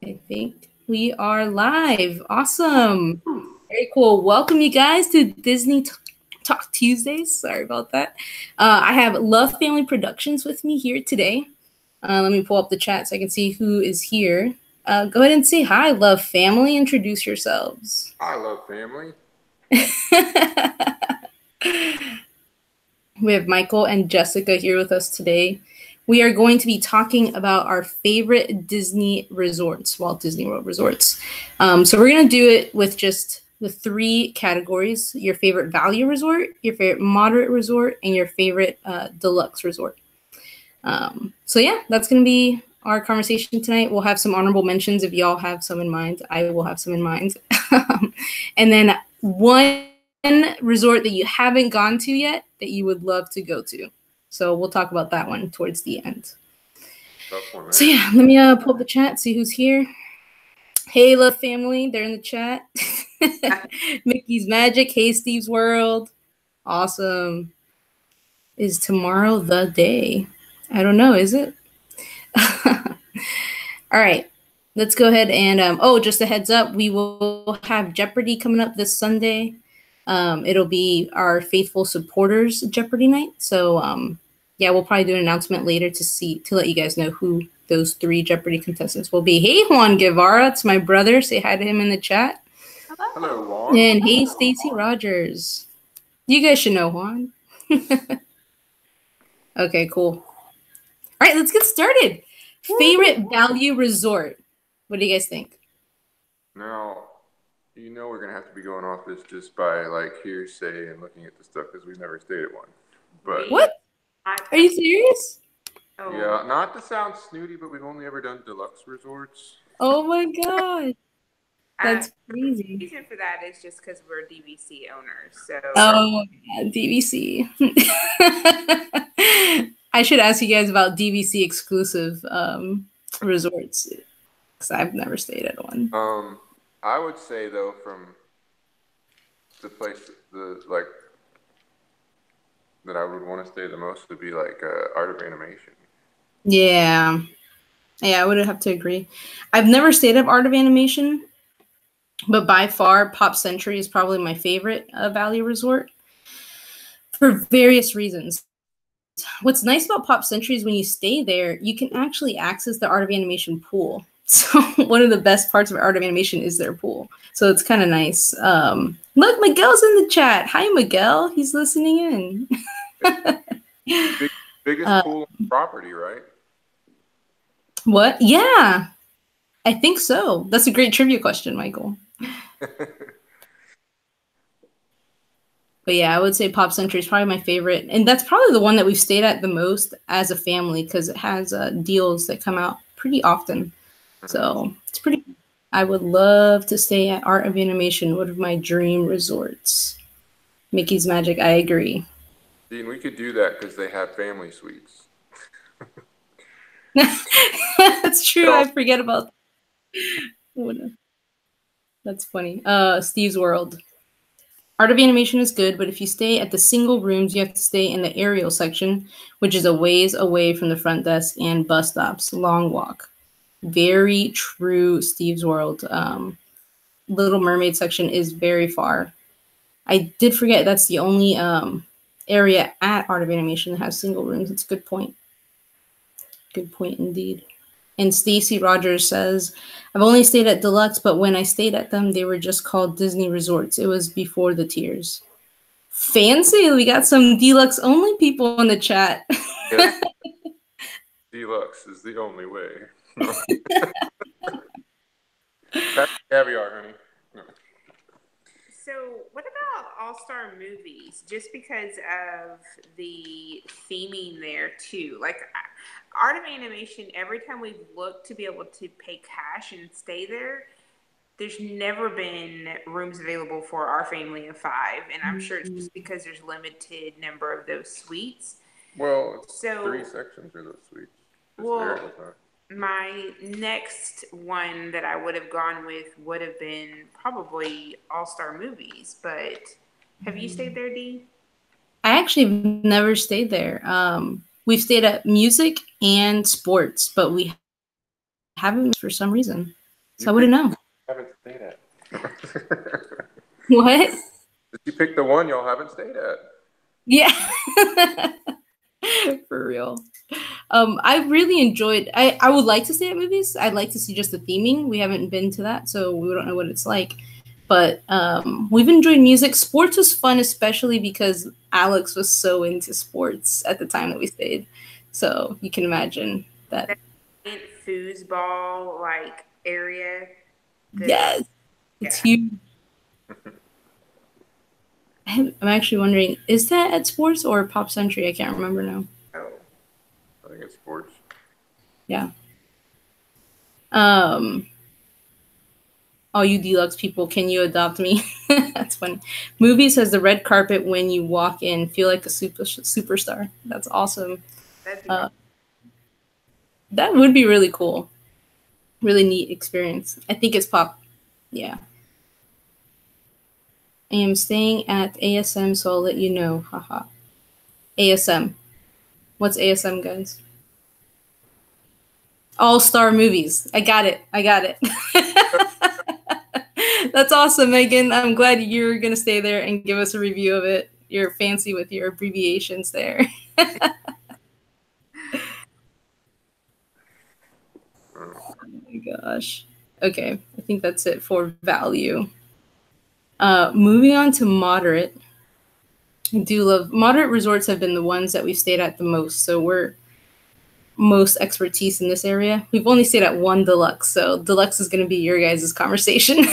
I think we are live. Awesome. Very cool. Welcome, you guys, to Disney Talk Tuesdays. Sorry about that. I have Love Family Productions with me here today. Let me pull up the chat so I can see who is here. Go ahead and say hi, Love Family. Introduce yourselves. Hi, Love Family. We have Michael and Jessica here with us today. We are going to be talking about our favorite Disney resorts, Walt Disney World resorts. So we're going to do it with just the three categories: your favorite value resort, your favorite moderate resort, and your favorite deluxe resort. So yeah, that's going to be our conversation tonight. We'll have some honorable mentions if y'all have some in mind. I will have some in mind. And then one resort that you haven't gone to yet that you would love to go to. So we'll talk about that one towards the end. So yeah, let me pull up the chat, see who's here. Hey, Love Family, they're in the chat. Mickey's Magic, hey, Steve's World. Awesome. Is tomorrow the day? I don't know, is it? All right, let's go ahead and, just a heads up, we will have Jeopardy coming up this Sunday. It'll be our faithful supporters Jeopardy night. So yeah, we'll probably do an announcement later to let you guys know who those three Jeopardy contestants will be. Hey, Juan Guevara, it's my brother. Say hi to him in the chat. Hello, Juan. And hey, Stacy Rogers. You guys should know Juan. Okay, cool. All right, let's get started. Favorite value resort. What do you guys think? Now, you know we're going to have to be going off this just by like hearsay and looking at the stuff because we've never stayed at one. But what? Are you serious? Oh. Yeah, not to sound snooty, but we've only ever done deluxe resorts. Oh my god. That's crazy. The reason for that is just because we're DVC owners. So yeah, DVC. I should ask you guys about DVC exclusive resorts because I've never stayed at one. I would say though, from the place that I would want to stay the most would be like Art of Animation. Yeah, I would have to agree. I've never stayed at Art of Animation, but by far, Pop Century is probably my favorite value resort for various reasons. What's nice about Pop Century is when you stay there, you can actually access the Art of Animation pool. So one of the best parts of Art of Animation is their pool. So it's kind of nice. Look, Miguel's in the chat. Hi, Miguel. He's listening in. Biggest pool on the property, right? What? Yeah, I think so. That's a great trivia question, Michael. But yeah, I would say Pop Century is probably my favorite. And that's probably the one that we've stayed at the most as a family because it has deals that come out pretty often. So it's pretty. I would love to stay at Art of Animation, one of my dream resorts. Mickey's Magic, I agree. Dean, we could do that because they have family suites. That's true. I forget about that. That's funny. Steve's World. Art of Animation is good, but if you stay at the single rooms, you have to stay in the aerial section, which is a ways away from the front desk and bus stops. Long walk. Very true, Steve's World. Little Mermaid section is very far. I did forget that's the only area at Art of Animation that has single rooms. It's a good point. Good point indeed. And Stacy Rogers says, I've only stayed at Deluxe, but when I stayed at them, they were just called Disney Resorts. It was before the tiers. Fancy. We got some Deluxe only people in the chat. Yes. Deluxe is the only way. That's caviar, honey. No. So what about All-Star Movies? Just because of the theming there too. Like Art of Animation, every time we've looked to be able to pay cash and stay there, there's never been rooms available for our family of 5. And I'm sure it's just because there's limited number of those suites. Well, it's 3 sections are those suites. My next one that I would have gone with would have been probably All-Star Movies, but have you stayed there, Dee? I actually have never stayed there. We've stayed at music and sports, but we haven't for some reason. So I wouldn't know. Haven't stayed at. What? You picked the one y'all haven't stayed at. Yeah. For real. I really enjoyed. I would like to stay at movies. I'd like to see just the theming. We haven't been to that, so we don't know what it's like. But we've enjoyed music. Sports was fun, especially because Alex was so into sports at the time that we stayed. So you can imagine that. That foosball like area. Yes, it's huge. I'm actually wondering, is that at Sports or Pop Century? I can't remember now. Oh, I think it's Sports. Yeah. All you Deluxe people, can you adopt me? That's funny. Movies has the red carpet when you walk in. Feel like a superstar. That's awesome. That would be really cool. Really neat experience. I think it's Pop. Yeah. I am staying at ASM, so I'll let you know. Haha. ASM. What's ASM, guys? All-Star Movies. I got it. That's awesome, Megan. I'm glad you're going to stay there and give us a review of it. You're fancy with your abbreviations there. Oh my gosh. Okay, I think that's it for value. Moving on to moderate. I do love moderate resorts have been the ones that we've stayed at the most, so we're most expertise in this area. We've only stayed at one Deluxe, so Deluxe is going to be your guys' conversation.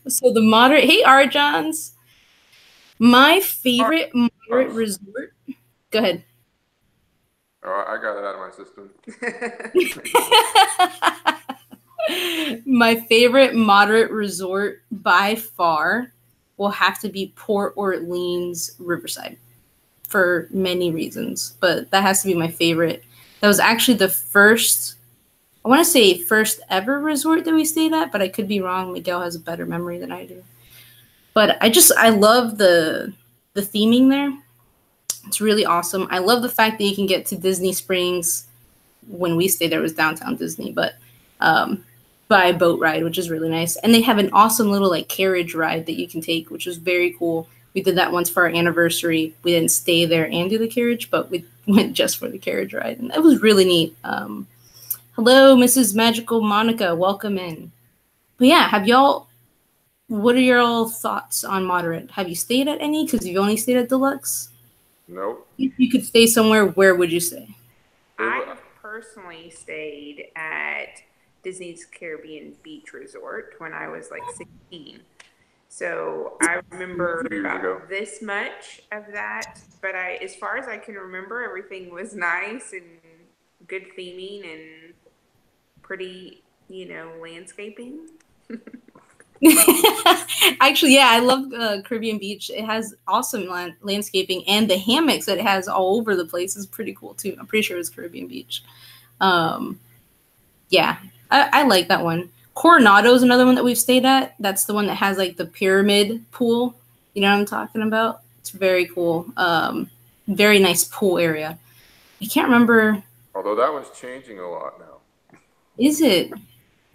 So the moderate, hey Arjans, my favorite moderate resort. Go ahead. Oh, I got it out of my system. My favorite moderate resort by far will have to be Port Orleans Riverside for many reasons, but that has to be my favorite. That was actually the first, I want to say first ever resort that we stayed at, but I could be wrong. Miguel has a better memory than I do. But I love the theming there. It's really awesome. I love the fact that you can get to Disney Springs. When we stayed there, it was downtown Disney, but by a boat ride, which is really nice. And they have an awesome little like carriage ride that you can take, which is very cool. We did that once for our anniversary. We didn't stay there and do the carriage, but we went just for the carriage ride. And that was really neat. Hello, Mrs. Magical Monica. Welcome in. But yeah, what are your all thoughts on moderate? Have you stayed at any? Because you've only stayed at Deluxe. Nope. If you could stay somewhere, where would you stay? I have personally stayed at Disney's Caribbean Beach Resort when I was like 16. So I remember about this much of that, but as far as I can remember, everything was nice and good theming and pretty, landscaping. Actually, yeah, I love Caribbean Beach. It has awesome landscaping, and the hammocks that it has all over the place is pretty cool too. I'm pretty sure it's Caribbean Beach. Yeah, I like that one. Coronado is another one that we've stayed at. That's the one that has like the pyramid pool. You know what I'm talking about? It's very cool. Very nice pool area. I can't remember. Although that one's changing a lot now. Is it?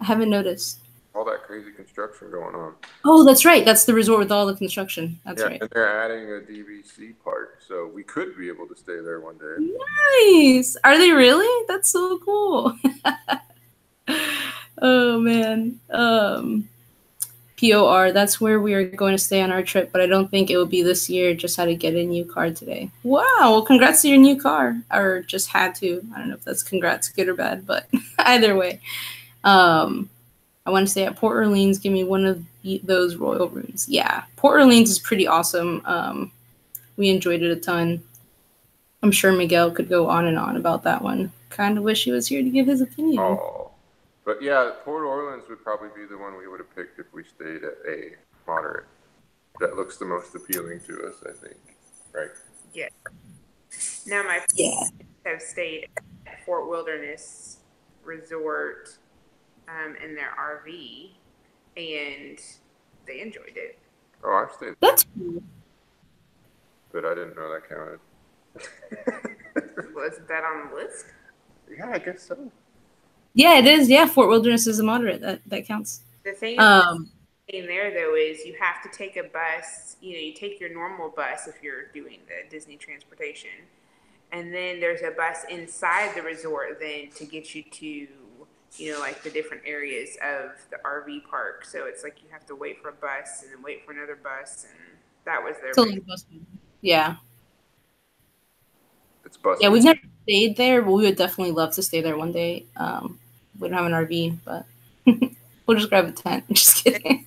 I haven't noticed. All that crazy construction going on. Oh, that's right. That's the resort with all the construction. That's right. And they're adding a DVC park, so we could be able to stay there one day. Nice. Are they really? That's so cool. Oh man. POR, that's where we are going to stay on our trip, but I don't think it will be this year. Just had to get a new car today. Wow. Well, congrats to your new car. Or just had to. I don't know if that's congrats, good or bad, but either way. I want to stay at Port Orleans. Give me one of those royal rooms. Yeah. Port Orleans is pretty awesome. We enjoyed it a ton. I'm sure Miguel could go on and on about that one. Kind of wish he was here to give his opinion. Oh. But yeah, Port Orleans would probably be the one we would have picked if we stayed at a moderate. That looks the most appealing to us, I think. Right? Yeah. Now my friends have stayed at Fort Wilderness Resort in their RV, and they enjoyed it. Oh, I've stayed. That's cool. But I didn't know that counted. Was that on the list? Yeah, I guess so. Yeah, it is. Yeah, Fort Wilderness is a moderate. That counts. The thing in there though is you have to take a bus. You know, you take your normal bus if you're doing the Disney transportation, and then there's a bus inside the resort then to get you to, you know, like the different areas of the RV park. So it's like you have to wait for a bus and then wait for another bus, and that was their big. Yeah. It's busted. Yeah, we've never stayed there, but we would definitely love to stay there one day. We don't have an RV, but we'll just grab a tent. Just kidding.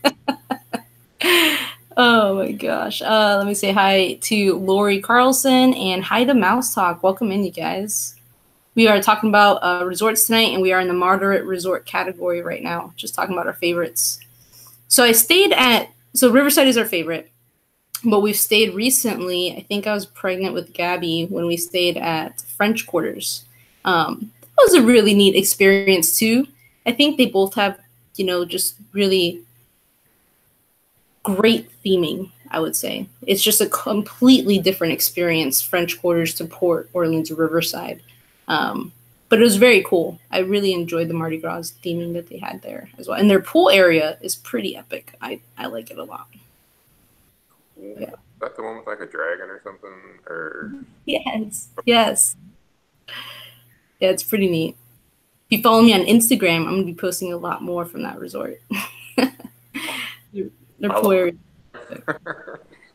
Oh my gosh. Let me say hi to Lori Carlson and hi to Mouse Talk. Welcome in, you guys. We are talking about resorts tonight, and we are in the moderate resort category right now, just talking about our favorites. So Riverside is our favorite, but we've stayed recently. I think I was pregnant with Gabby when we stayed at French Quarters. That was a really neat experience too. I think they both have, you know, just really great theming, I would say. It's just a completely different experience, French Quarters to Port Orleans Riverside. But it was very cool. I really enjoyed the Mardi Gras theming that they had there as well. And their pool area is pretty epic. I like it a lot. Yeah. Is that the one with like a dragon or something? Or Yes. Yeah, it's pretty neat. If you follow me on Instagram, I'm gonna be posting a lot more from that resort. Their pool area.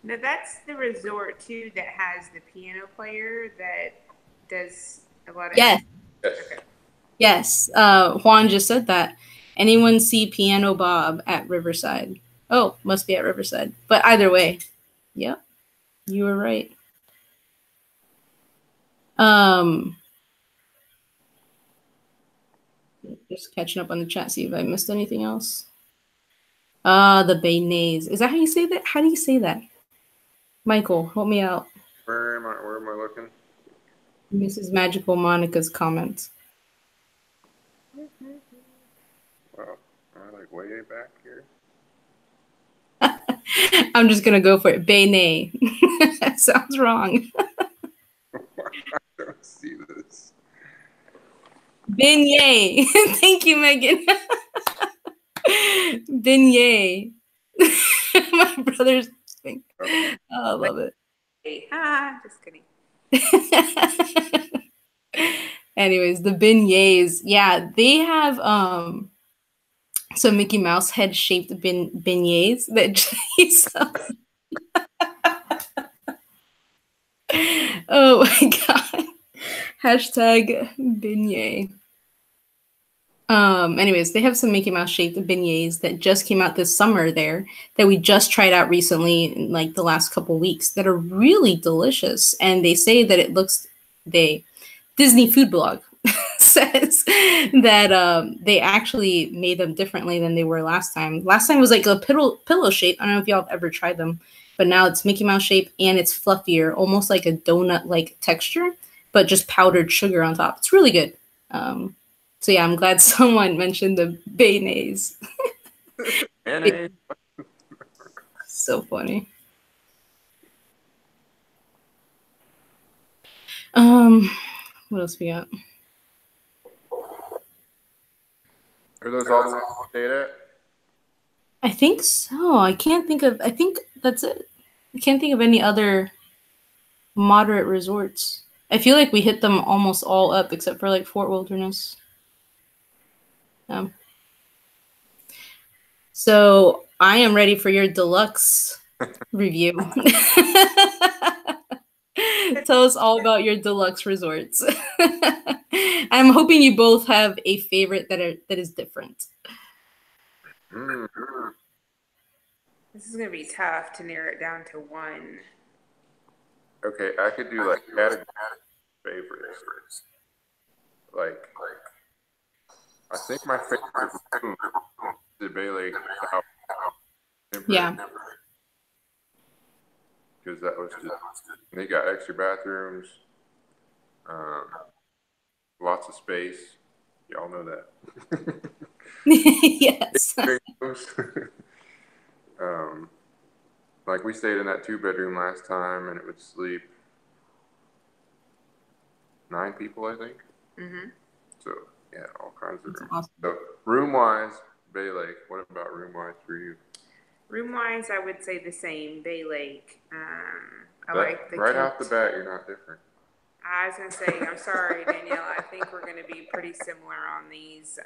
Now that's the resort too that has the piano player that does a lot of. Yes. Okay. Yes. Juan just said that. Anyone see Piano Bob at Riverside? Oh, must be at Riverside. But either way, yep, you were right. Just catching up on the chat, see if I missed anything else. The Baynays. Is that how you say that? How do you say that? Michael, help me out. Where am I looking? Mrs. Magical Monica's comments. Wow, am I like way back here? I'm just gonna go for it. Baynay. That sounds wrong. I don't see this. Beignet. Thank you, Megan. Beignet. My brother's thing. Oh, I love it. Just kidding. Anyways, the beignets. Yeah, they have some Mickey Mouse head shaped beignets that he sells. Oh my god. Hashtag beignet. Anyways, they have some Mickey Mouse shaped beignets that just came out this summer there that we just tried out recently in like the last couple weeks that are really delicious. And they say that it looks, Disney Food Blog says that they actually made them differently than they were last time. Last time was like a pillow shape. I don't know if y'all have ever tried them, but now it's Mickey Mouse shape and it's fluffier, almost like a donut-like texture, but just powdered sugar on top. It's really good. So yeah, I'm glad someone mentioned the beignets. So funny. What else we got? Are those all the ones you stayed at? I think so. I think that's it. I can't think of any other moderate resorts. I feel like we hit them almost all up except for like Fort Wilderness. So I am ready for your deluxe review. Tell us all about your deluxe resorts. I'm hoping you both have a favorite that is different. This is gonna be tough to narrow it down to one. Okay, I could do like category favorites. Like, I think my favorite room is the Bay Lake South. Yeah. Because that was just, they got extra bathrooms, lots of space. Y'all know that. Yes. Like we stayed in that 2-bedroom last time, and it would sleep 9 people, I think. Mm-hmm. So Yeah, all kinds of rooms. Awesome. So room-wise, Bay Lake. What about room-wise for you? Room-wise, I would say the same, Bay Lake. I like the right off the bat, you're not different. I was gonna say, I'm sorry, Daniela. I think we're gonna be pretty similar on these.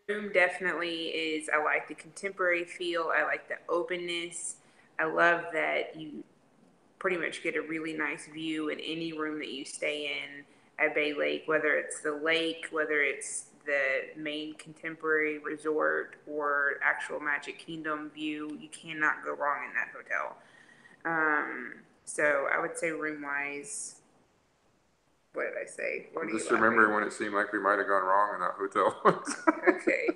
Room definitely is. I like the contemporary feel. I like the openness. I love that you pretty much get a really nice view in any room that you stay in at Bay Lake, whether it's the lake, whether it's the main contemporary resort or actual Magic Kingdom view. You cannot go wrong in that hotel. So I would say room wise, what did I say? What I'm just remembering when it seemed like we might have gone wrong in that hotel. Okay.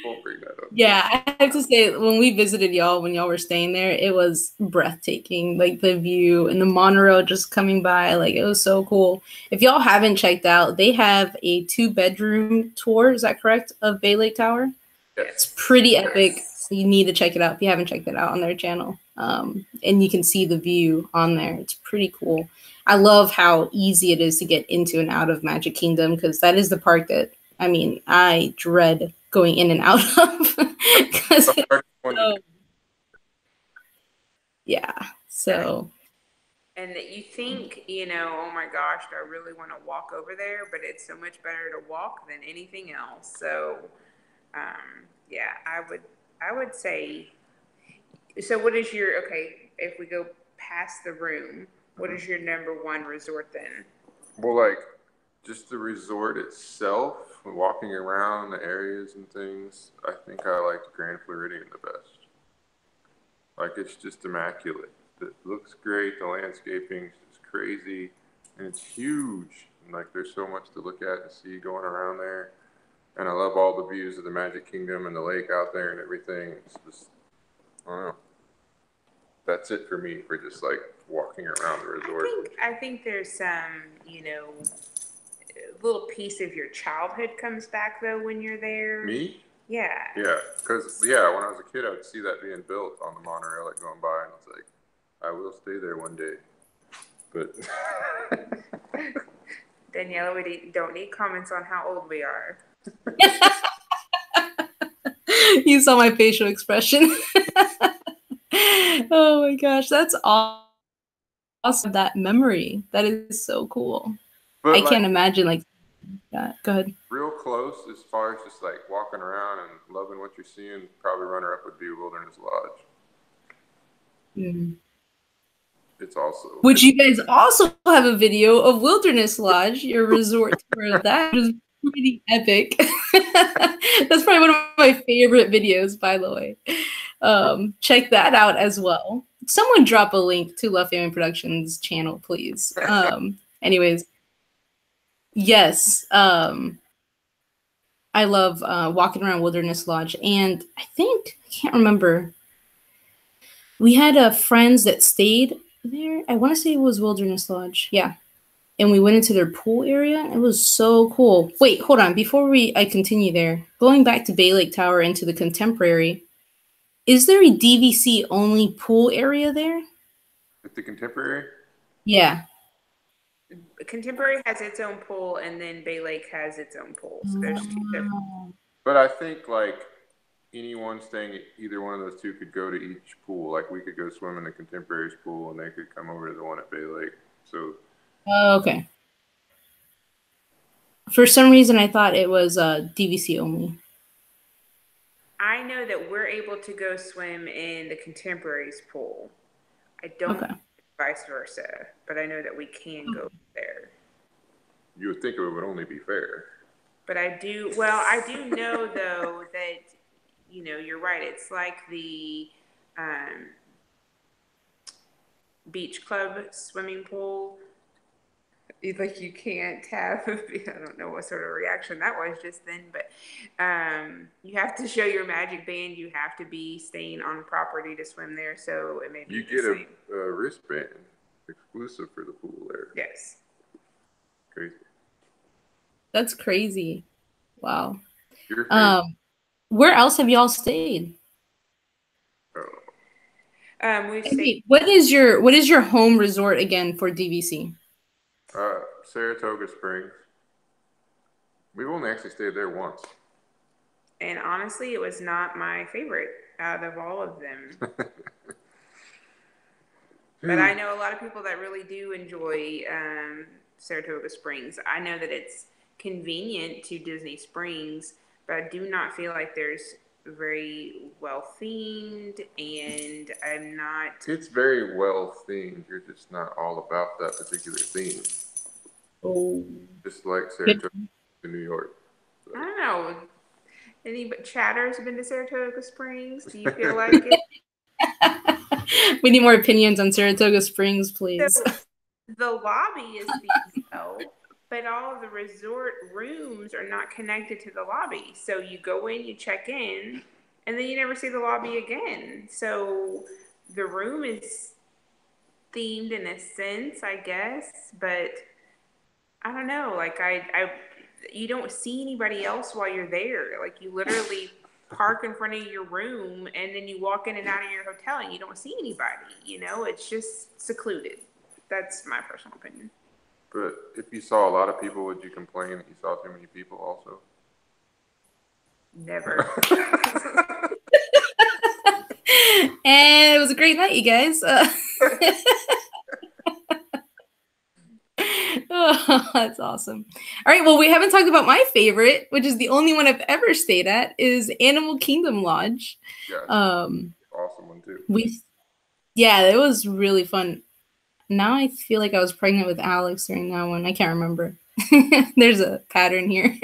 We'll bring that up. Yeah, I have to say, when we visited y'all, when y'all were staying there, it was breathtaking. Like the view and the monorail just coming by, like it was so cool. If y'all haven't checked out, they have a 2-bedroom tour. Is that correct? Of Bay Lake Tower. Yes. It's pretty epic. You need to check it out if you haven't checked it out on their channel. And you can see the view on there. It's pretty cool. I love how easy it is to get into and out of Magic Kingdom, because that is the park that, I mean, I dread going in and out of. Yeah. So. And that you think, oh my gosh, do I really want to walk over there? But it's so much better to walk than anything else. So, yeah, I would say. So, what is your if we go past the room, what is your number one resort then? Well, like just the resort itself, walking around the areas and things, I think I like Grand Floridian the best. Like it's just immaculate. It looks great. The landscaping is just crazy, and it's huge. And like there's so much to look at and see going around there. And I love all the views of the Magic Kingdom and the lake out there and everything. It's just, I don't know. That's it for me for just like walking around the resort. I think there's some, a little piece of your childhood comes back though when you're there. Me? Yeah. Yeah, because when I was a kid, I would see that being built on the monorail, like going by, and I was like, I will stay there one day. But Daniela, we don't need comments on how old we are. You saw my facial expression. Oh my gosh, that's awesome. That memory. That is so cool. But I can't imagine like that. Go ahead. Real close as far as just like walking around and loving what you're seeing, probably runner up would be Wilderness Lodge. Mm-hmm. It's also, which you guys also have a video of Wilderness Lodge, your resort tour. That is pretty epic. That's probably one of my favorite videos, by the way. Check that out as well. Someone drop a link to Love Family Productions channel, please. Anyways, yes. I love walking around Wilderness Lodge, and I can't remember. We had friends that stayed there. I want to say it was Wilderness Lodge. Yeah. And we went into their pool area. It was so cool. Wait, hold on. Before I continue there, going back to Bay Lake Tower into the Contemporary, is there a DVC only pool area there? At the Contemporary? Yeah. Contemporary has its own pool, and then Bay Lake has its own pool. So there's two different. But I think like anyone staying at either one of those two could go to each pool. Like we could go swim in the Contemporary's pool, and they could come over to the one at Bay Lake. So. Okay. For some reason, I thought it was DVC only. I know that we're able to go swim in the Contemporary's pool. I don't vice versa, but I know that we can go there. You would think it would only be fair. But I do know though that, you're right. It's like the beach club swimming pool. Like you can't have, I don't know what sort of reaction that was just then, but you have to show your magic band. You have to be staying on property to swim there. So it may be you get a wristband exclusive for the pool there. Yes. Crazy. That's crazy. Wow. You're crazy. Where else have y'all stayed? Oh. We've Hey, stayed. wait, what is your home resort again for DVC? Saratoga Springs. We've only actually stayed there once. And honestly, it was not my favorite out of all of them. But I know a lot of people that really do enjoy Saratoga Springs. I know that it's convenient to Disney Springs, but I do not feel like there's very well themed, and I'm not. It's very well themed. You're just not all about that particular theme. Oh, Just like Saratoga in New York. I don't know. Any chatters been to Saratoga Springs? Do you feel like it? We need more opinions on Saratoga Springs, please. So the lobby is being built, but all of the resort rooms are not connected to the lobby. So you go in, you check in, and then you never see the lobby again. So the room is themed in a sense, I guess, but I don't know. Like you don't see anybody else while you're there. Like you literally park in front of your room and then you walk in and out of your hotel and you don't see anybody. It's just secluded. That's my personal opinion. But if you saw a lot of people, would you complain that you saw too many people also? Never. And it was a great night, you guys. Oh, that's awesome. All right, well, we haven't talked about my favorite, which is the only one I've ever stayed at, is Animal Kingdom Lodge. Yeah, awesome one too. Yeah, it was really fun. Now I feel like I was pregnant with Alex during that one. I can't remember. There's a pattern here.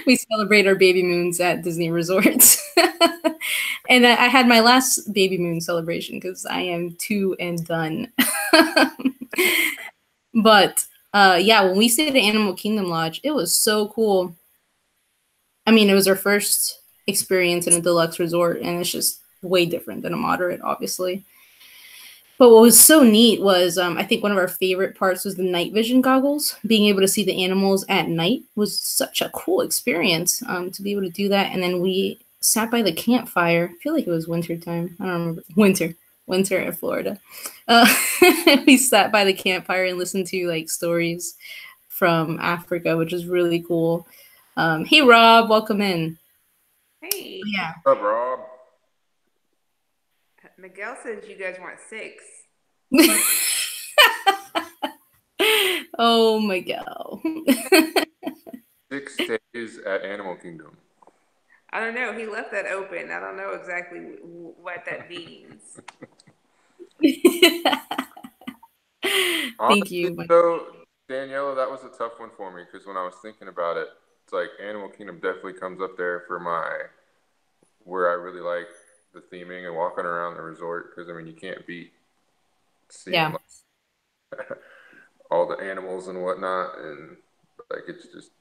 We celebrate our baby moons at Disney Resorts. And I had my last baby moon celebration because I am 2 and done. But yeah, when we stayed at Animal Kingdom Lodge, it was so cool. I mean, it was our first experience in a deluxe resort, and it's just way different than a moderate, obviously. But what was so neat was, I think one of our favorite parts was the night vision goggles. Being able to see the animals at night was such a cool experience, to be able to do that. And then we sat by the campfire. I feel like it was winter time. I don't remember. Winter in Florida. We sat by the campfire and listened to like stories from Africa, which is really cool. Hey, Rob, welcome in. Hey. Yeah. What's up, Rob? Miguel says you guys want 6. Oh, Miguel. 6 days at Animal Kingdom. I don't know. He left that open. I don't know exactly what that means. Thank you. So, Daniela, that was a tough one for me because when I was thinking about it, it's like Animal Kingdom definitely comes up there for where I really like the theming and walking around the resort because, I mean, you can't beat seeing all the animals and whatnot. And, like, it's just,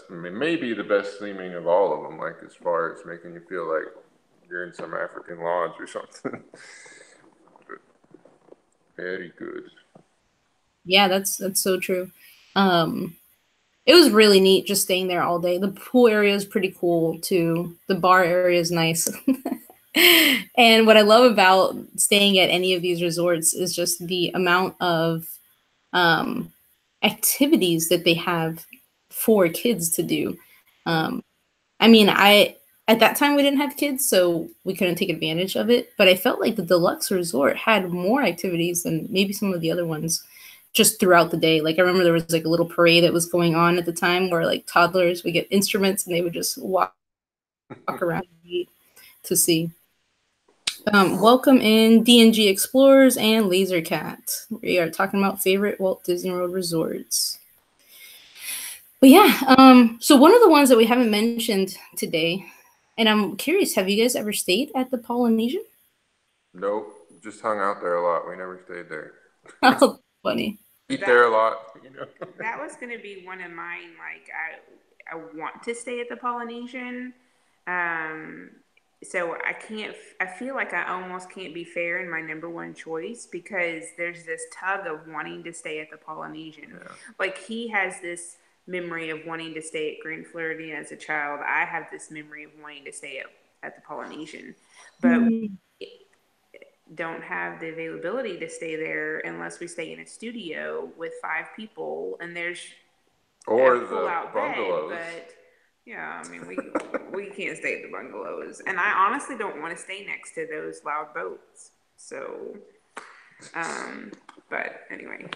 maybe the best theming of all of them, like, as far as making you feel like you're in some African lodge or something. Very good. Yeah, that's so true. It was really neat just staying there all day. The pool area is pretty cool too. The bar area is nice. And what I love about staying at any of these resorts is just the amount of activities that they have for kids to do. I mean, at that time we didn't have kids, so we couldn't take advantage of it. But I felt like the Deluxe Resort had more activities than maybe some of the other ones just throughout the day. Like I remember there was like a little parade that was going on at the time where like toddlers would get instruments and they would just walk around to see. Welcome in DNG Explorers and Laser Cat. We are talking about favorite Walt Disney World resorts. But yeah, so one of the ones that we haven't mentioned today, and I'm curious, have you guys ever stayed at the Polynesian? Nope, just hung out there a lot. We never stayed there. Oh, funny. Eat there a lot, That was going to be one of mine. Like I want to stay at the Polynesian. So I feel like I almost can't be fair in my number one choice because there's this tug of wanting to stay at the Polynesian. Yeah. Like he has this memory of wanting to stay at Grand Floridian as a child. I have this memory of wanting to stay at the Polynesian. But don't have the availability to stay there unless we stay in a studio with 5 people, and there's or a pull-out bed. bungalows. But yeah, I mean, we can't stay at the bungalows, and I honestly don't want to stay next to those loud boats. So, but anyway,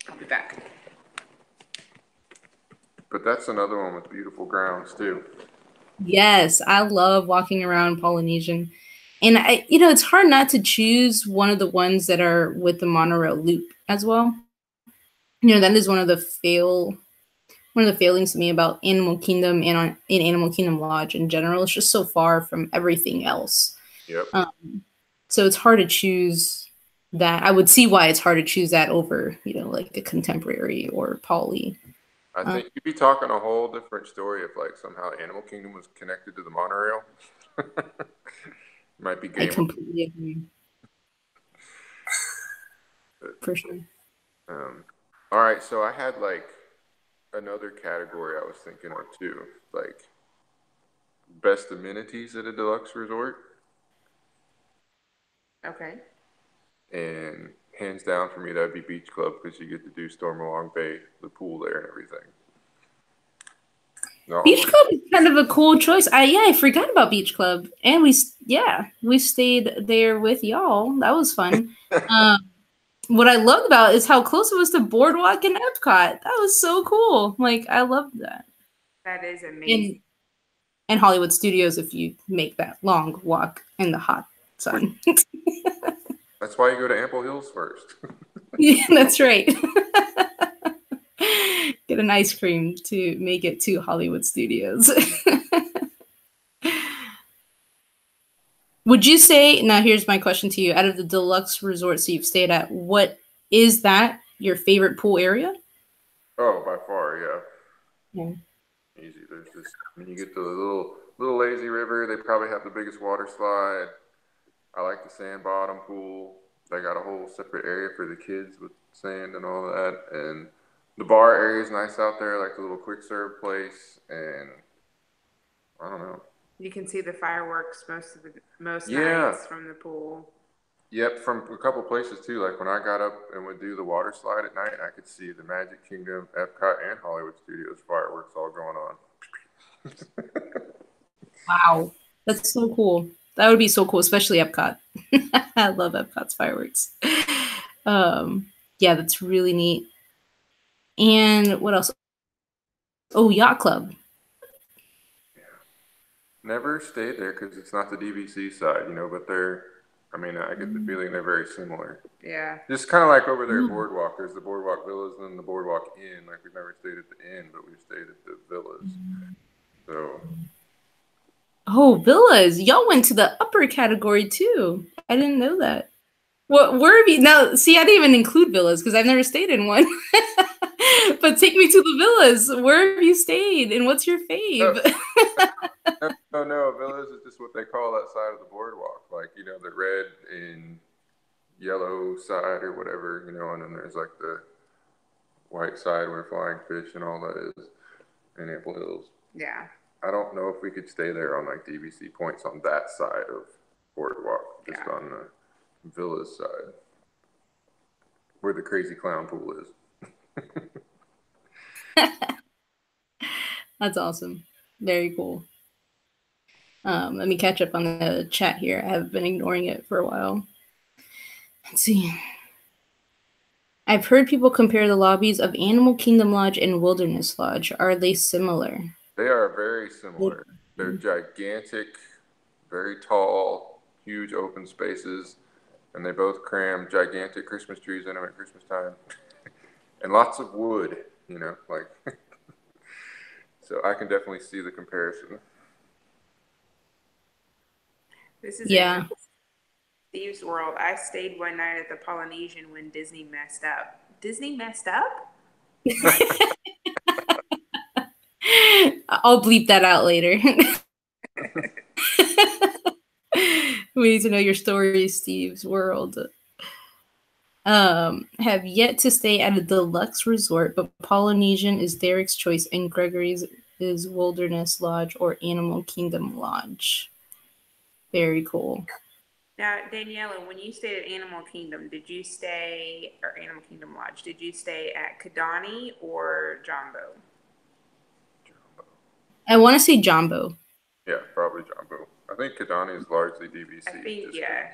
I'll be back. But that's another one with beautiful grounds too. Yes, I love walking around Polynesian. And it's hard not to choose one of the ones that are with the monorail loop as well. That is one of the failings to me about Animal Kingdom and in Animal Kingdom Lodge in general. It's just so far from everything else. Yep. So it's hard to choose that. I would see why it's hard to choose that over, like a Contemporary or Poly. I think you'd be talking a whole different story if, like, somehow Animal Kingdom was connected to the monorail. Might be game. I completely agree. For sure. All right, so I had like another category I was thinking of too, like best amenities at a deluxe resort. Okay. And hands down for me, that'd be Beach Club, because you get to do Stormalong Bay, the pool there and everything. No, Beach Club is kind of a cool choice. I forgot about Beach Club, and we stayed there with y'all. That was fun. What I loved about is how close it was to Boardwalk and Epcot. That was so cool. Like, I loved that. That is amazing. And Hollywood Studios, if you make that long walk in the hot sun. That's why you go to Ample Hills first. Yeah, that's right. Get an ice cream to make it to Hollywood Studios. Would you say, now here's my question to you, out of the deluxe resorts you've stayed at, what is that your favorite pool area? Oh, by far, yeah. Yeah. Easy. There's just, when you get to the little lazy river, they probably have the biggest water slide. I like the sand bottom pool. They got a whole separate area for the kids with sand and all that. And the bar area is nice out there, like the little quick serve place. And I don't know. You can see the fireworks most Yeah. nights from the pool. Yep, from a couple places too. Like when I got up and would do the water slide at night, I could see the Magic Kingdom, Epcot, and Hollywood Studios fireworks all going on. Wow, that's so cool. That would be so cool, especially Epcot. I love Epcot's fireworks. Yeah, that's really neat. And what else? Oh, Yacht Club. Never stayed there because it's not the DVC side, but I get the feeling they're very similar. Yeah. Just kind of like over there at Boardwalk. There's the Boardwalk Villas and then the Boardwalk Inn. Like, we've never stayed at the Inn, but we've stayed at the Villas. So. Oh, Villas. Y'all went to the upper category too. I didn't know that. Where have you now? See, I didn't even include Villas because I've never stayed in one. But take me to the Villas. Where have you stayed, and what's your fave? No. Villas is just what they call that side of the boardwalk. Like, the red and yellow side or whatever, and then there's like the white side where Flying Fish and all that is in Ample Hills. Yeah. I don't know if we could stay there on like DVC points on that side of boardwalk, just on the Villas side where the crazy clown pool is. That's awesome. Very cool. Let me catch up on the chat here. I have been ignoring it for a while. Let's see. I've heard people compare the lobbies of Animal Kingdom Lodge and Wilderness Lodge. Are they similar? They are very similar. They're gigantic, very tall, huge open spaces, and they both cram gigantic Christmas trees in them at Christmas time. And lots of wood, so I can definitely see the comparison. This is Steve's World. I stayed one night at the Polynesian when Disney messed up. Disney messed up? I'll bleep that out later. We need to know your story, Steve's World. Have yet to stay at a deluxe resort, but Polynesian is Derek's choice and Gregory's is Wilderness Lodge or Animal Kingdom Lodge. Very cool. Now, Daniela, when you stayed at Animal Kingdom, or Animal Kingdom Lodge, did you stay at Kidani or Jumbo? I want to say Jumbo. Yeah, probably Jumbo. I think Kidani is largely DVC. I think, yeah.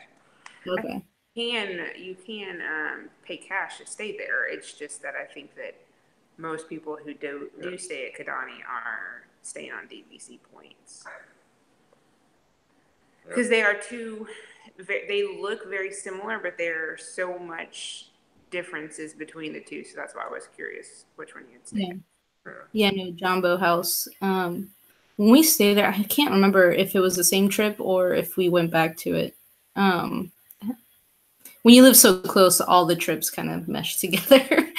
Okay. You can pay cash to stay there. It's just that I think that most people who do stay at Kidani are staying on DVC points. Because they look very similar, but there are so much differences between the two. So that's why I was curious which one you'd stay. Yeah, no, Jumbo House. When we stayed there, I can't remember if it was the same trip or if we went back to it. When you live so close, all the trips kind of mesh together.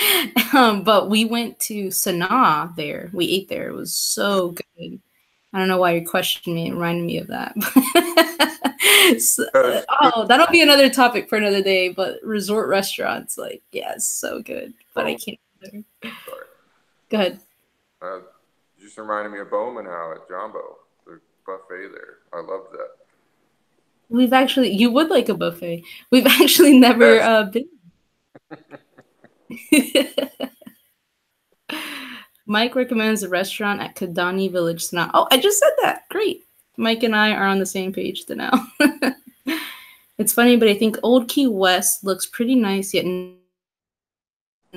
But we went to Sanaa there. We ate there. It was so good. I don't know why you're questioning me. It reminded me of that. That'll be another topic for another day. But resort restaurants, like, yeah, it's so good. But I can't. Sorry. Go ahead. Just reminded me of Bowman now at Jumbo. The buffet there. I love that. You would like a buffet. We've actually never been. Mike recommends a restaurant at Kidani Village Sanaa. Oh, I just said that. Great. Mike and I are on the same page now. It's funny, but I think Old Key West looks pretty nice, yet know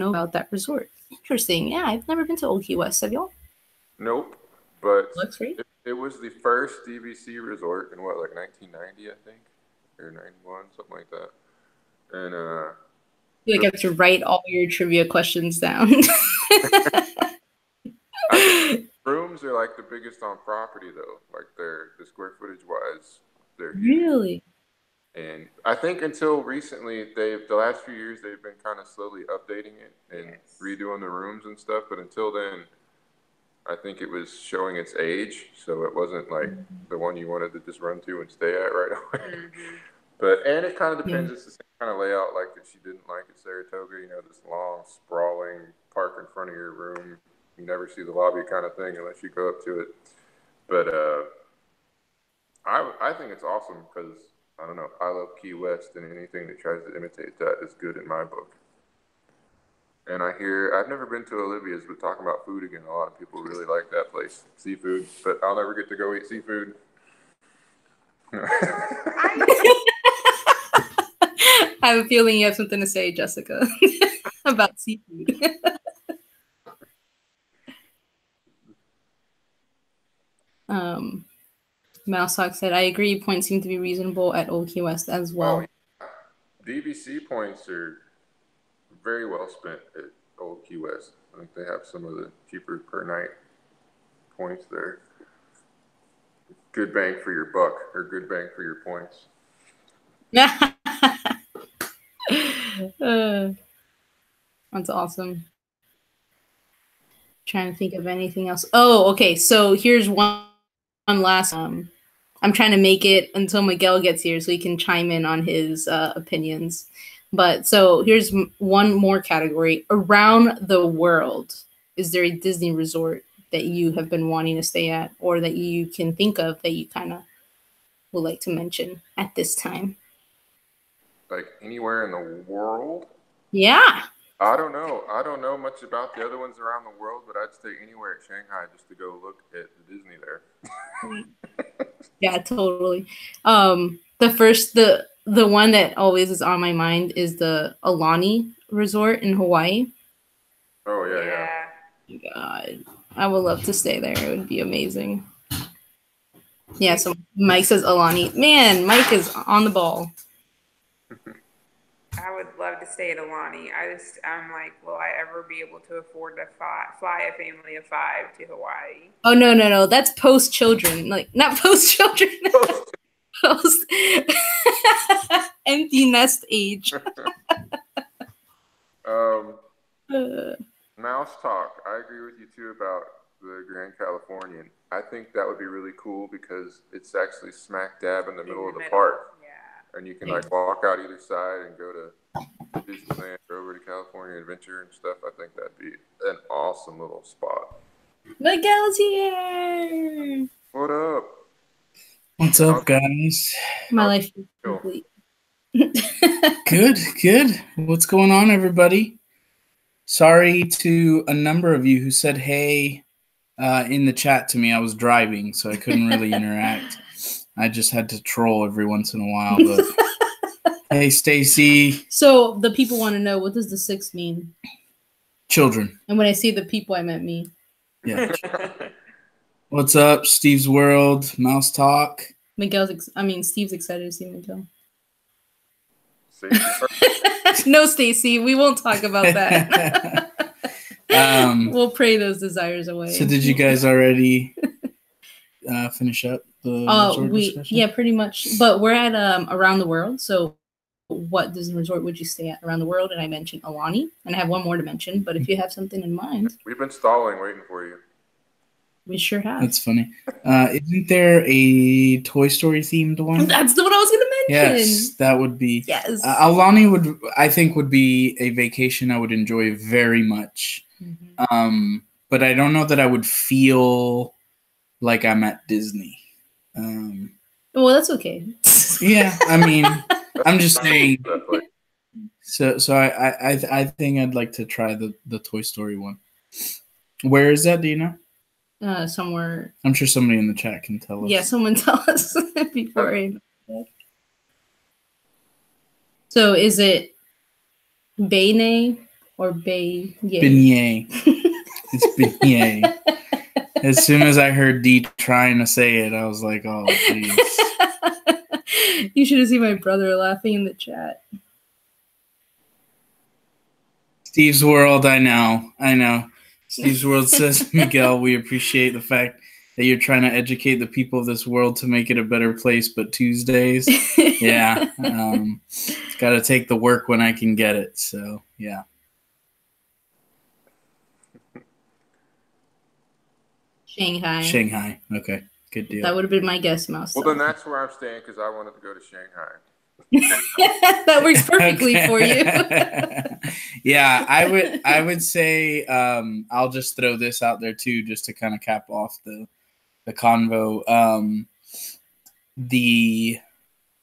about that resort. Interesting. Yeah, I've never been to Old Key West. Have y'all? Nope. But looks great. It was the first DVC resort in 1990, I think, or 91, something like that. And I feel like I have to write all your trivia questions down. Rooms are like the biggest on property, though. Like the square footage wise, they're huge. Really. And I think until recently, the last few years, they've been kind of slowly updating it and redoing the rooms and stuff. But until then, I think it was showing its age, so it wasn't like the one you wanted to just run to and stay at right away. And it kind of depends. It's the same kind of layout like that she didn't like at Saratoga. You know, this long, sprawling park in front of your room. You never see the lobby kind of thing unless you go up to it. But I think it's awesome because, I don't know, I love Key West, and anything that tries to imitate that is good in my book. And I've never been to Olivia's, but talking about food again, a lot of people really like that place. Seafood, but I'll never get to go eat seafood. I have a feeling you have something to say, Jessica, about seafood. Mousehawk said, I agree, points seem to be reasonable at Old Key West as well. Oh, yeah. DVC points are very well spent at Old Key West. I think they have some of the cheaper per night points there. Good bang for your buck, or good bang for your points. That's awesome. Trying to think of anything else. Oh, okay. So here's one last. I'm trying to make it until Miguel gets here so he can chime in on his opinions. But so here's one more category. Around the world, is there a Disney resort that you have been wanting to stay at, or that you can think of that you kind of would like to mention at this time? Like anywhere in the world? Yeah. I don't know. I don't know much about the other ones around the world, but I'd stay anywhere at Shanghai just to go look at the Disney there. Yeah, totally. The one that always is on my mind is the Aulani Resort in Hawaii. Oh, yeah. God, I would love to stay there. It would be amazing. Yeah, so Mike says Aulani. Man, Mike is on the ball. I would love to stay at Aulani. I'm like, will I ever be able to afford to fly a family of 5 to Hawaii? Oh, no. That's post-children. Like, not post-children. Post empty nest age. Mouse talk. I agree with you too about the Grand Californian. I think that would be really cool because it's actually smack dab in the middle of the park. Yeah. And you can like walk out either side and go to Disneyland or over to California Adventure and stuff. I think that'd be an awesome little spot. Miguel's here. What up? What's up, guys? My life is complete. Good. What's going on, everybody? Sorry to a number of you who said hey in the chat to me. I was driving, so I couldn't really interact. I just had to troll every once in a while. But hey, Stacy. So the people want to know, what does the 6 mean? Children. And when I say the people, I meant me. Yeah. What's up, Steve's World, Mouse Talk? Steve's excited to see Miguel. Stacy. No, Stacy, we won't talk about that. We'll pray those desires away. So did you guys already finish up the resort discussion? Yeah, pretty much. But we're at around the world. So what Disney resort would you stay at around the world? And I mentioned Alani, and I have one more to mention. But if you have something in mind, We've been stalling, waiting for you. we sure have. That's funny. Isn't there a Toy Story themed one? That's what I was going to mention. Yes, that would be. Yes. Alani would be a vacation I would enjoy very much. Mm-hmm. But I don't know that I would feel like I'm at Disney. Well, that's okay. Yeah, I mean, I'm just saying. So I think I'd like to try the Toy Story one. Where is that? Do you know? Somewhere. I'm sure somebody in the chat can tell us. Yeah, someone tell us before. So is it Beignet or Beignet? Beignet. It's beignet. As soon as I heard D trying to say it, I was like, oh, jeez. You should have seen my brother laughing in the chat. Steve's World, I know. Steve's World says, Miguel, we appreciate the fact that you're trying to educate the people of this world to make it a better place, but Tuesdays, yeah. It's got to take the work when I can get it, so, yeah. Shanghai. Okay, good deal. That would have been my guess, Mouse. Well, then that's where I'm staying because I wanted to go to Shanghai. That works perfectly for you. Yeah, I would say I'll just throw this out there too, just to kind of cap off the convo.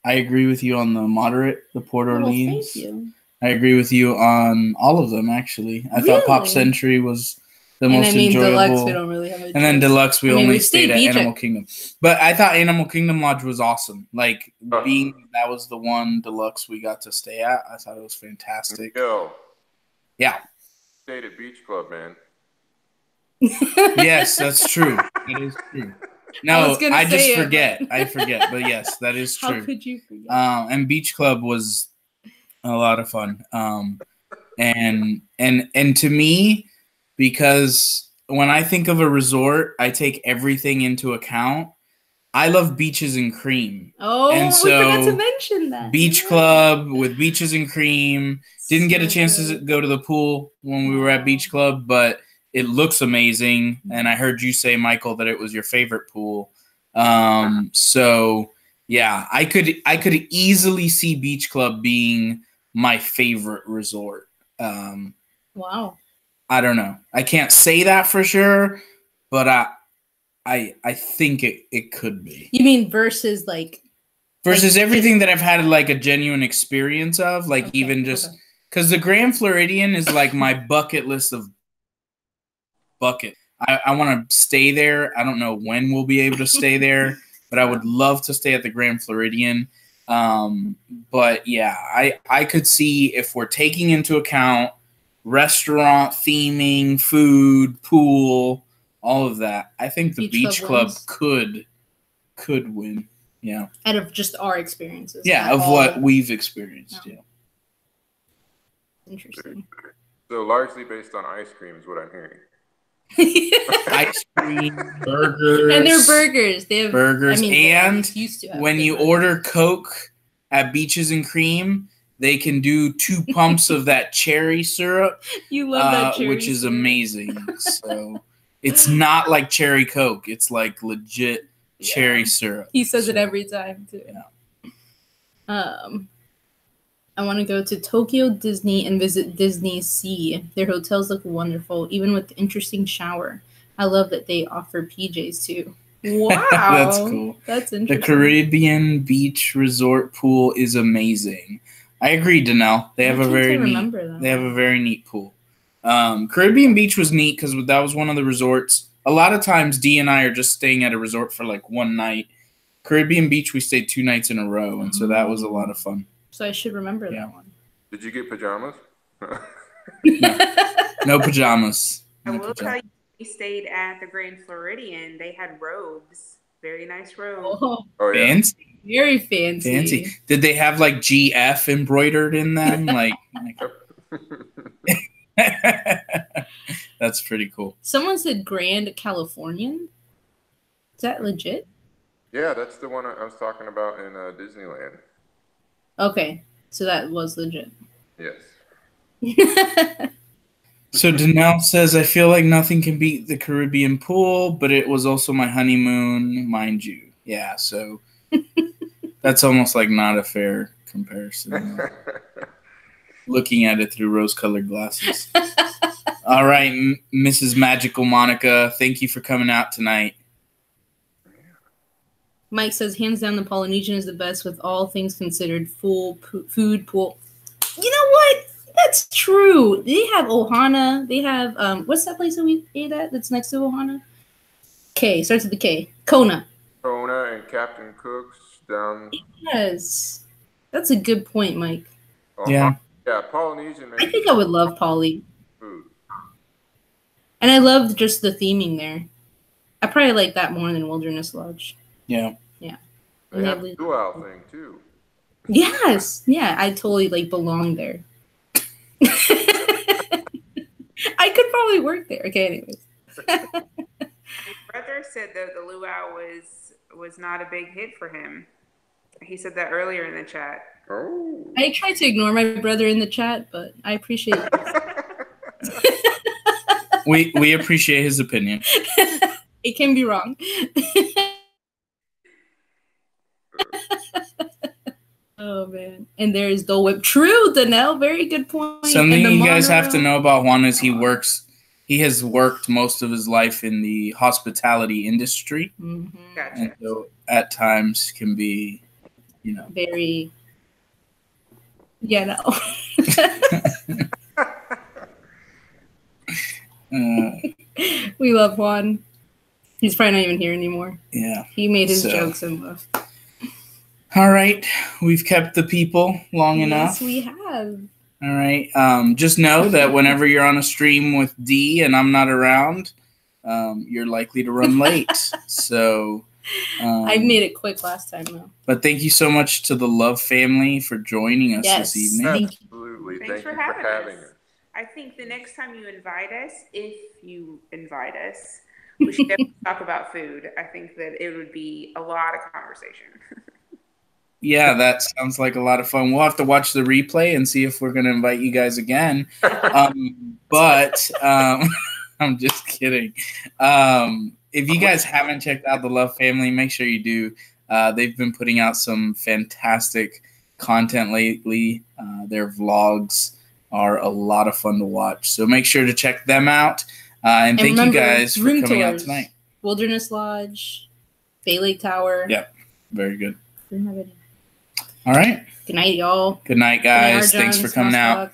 I agree with you on the moderate, the Port Orleans. Thank you. I agree with you on all of them, actually. I thought Pop Century was the most enjoyable. Deluxe, we don't really have a and then Deluxe, we only stayed at Beach Animal Kingdom. But I thought Animal Kingdom Lodge was awesome. Like, being that was the one Deluxe we got to stay at, I thought it was fantastic. Yeah. Stayed at Beach Club, man. Yes, that's true. It is true. No, I just forget. I forget. But yes, that is true. How could you forget? And Beach Club was a lot of fun. And to me, because when I think of a resort, I take everything into account. I love beaches and cream. Oh, and so we forgot to mention that. Beach Club with beaches and cream. Didn't get a chance to go to the pool when we were at Beach Club, but it looks amazing. And I heard you say, Michael, that it was your favorite pool. So yeah, I could easily see Beach Club being my favorite resort. Wow. I don't know. I can't say that for sure, but I think it could be. You mean versus everything that I've had like a genuine experience of, like even just because the Grand Floridian is like my bucket list of bucket. I want to stay there. I don't know when we'll be able to stay there, but I would love to stay at the Grand Floridian. But yeah, I could see if we're taking into account restaurant theming, food, pool, all of that. I think the Beach Club could win. Yeah. Out of just our experiences. Yeah, of what we've experienced. No. Yeah. Interesting. So largely based on ice cream is what I'm hearing. Ice cream, burgers. And they're burgers. They have burgers. And used to have when you order Coke at Beaches and Cream, they can do 2 pumps of that cherry syrup. You love that cherry which is amazing. So it's not like cherry Coke. It's like legit cherry syrup. He says it every time too. Yeah. I want to go to Tokyo Disney and visit Disney Sea. Their hotels look wonderful, even with the interesting shower. I love that they offer PJs too. Wow. That's cool. That's The interesting. Caribbean Beach Resort pool is amazing. I agree, Danelle. They have a very neat. They have a very neat pool. Caribbean Beach was neat because that was one of the resorts. A lot of times, D and I are just staying at a resort for like one night. Caribbean Beach, we stayed 2 nights in a row, and so that was a lot of fun. So I should remember that one. Did you get pajamas? No pajamas. I will tell you, we stayed at the Grand Floridian. They had robes. Very nice robes. Oh, yeah. Fancy. Very fancy. Did they have like GF embroidered in them? That's pretty cool. Someone said Grand Californian. Is that legit? Yeah, that's the one I was talking about in Disneyland. Okay, so that was legit. Yes. So Danelle says, I feel like nothing can beat the Caribbean pool, but it was also my honeymoon, mind you. Yeah, so that's almost like not a fair comparison. Looking at it through rose-colored glasses. All right, Mrs. Magical Monica, thank you for coming out tonight. Mike says, hands down, the Polynesian is the best with all things considered. Full food pool. You know what? That's true. They have Ohana. They have, what's that place that we ate at that's next to Ohana? K. Starts with the K. Kona. Kona and Captain Cook's down. Yes. That's a good point, Mike. Yeah. Yeah, Polynesian. I think I would love Poly. Food. And I loved just the theming there. I probably like that more than Wilderness Lodge. Yeah. Yeah. They have the luau thing, too. Yes. Yeah, I totally, belong there. I could probably work there. Okay, anyways. My brother said that the luau was not a big hit for him. He said that earlier in the chat. Oh. I tried to ignore my brother in the chat, but I appreciate it. We appreciate his opinion. It can be wrong. Oh, man. And there's Dole Whip. True, Danelle. Very good point. Something you guys have to know about Juan is he has worked most of his life in the hospitality industry. Mm-hmm. Gotcha. And so at times can be, very, no. We love Juan. He's probably not even here anymore. Yeah. He made his jokes and left. All right. We've kept the people long enough. Yes, we have. All right. Just know that whenever you're on a stream with D and I'm not around, you're likely to run late. So I made it quick last time, though. But thank you so much to the Love family for joining us this evening. Absolutely. Thanks for having us. I think the next time you invite us, if you invite us, we should definitely talk about food. I think that it would be a lot of conversation. Yeah, that sounds like a lot of fun. We'll have to watch the replay and see if we're going to invite you guys again. But I'm just kidding. If you guys haven't checked out the Love family, make sure you do. They've been putting out some fantastic content lately. Their vlogs are a lot of fun to watch. So make sure to check them out. And thank you guys for coming out tonight. Wilderness Lodge, Bay Lake Tower. Yep. Very good. Didn't have any. All right. Good night, y'all. Good night, guys. Thanks for coming out.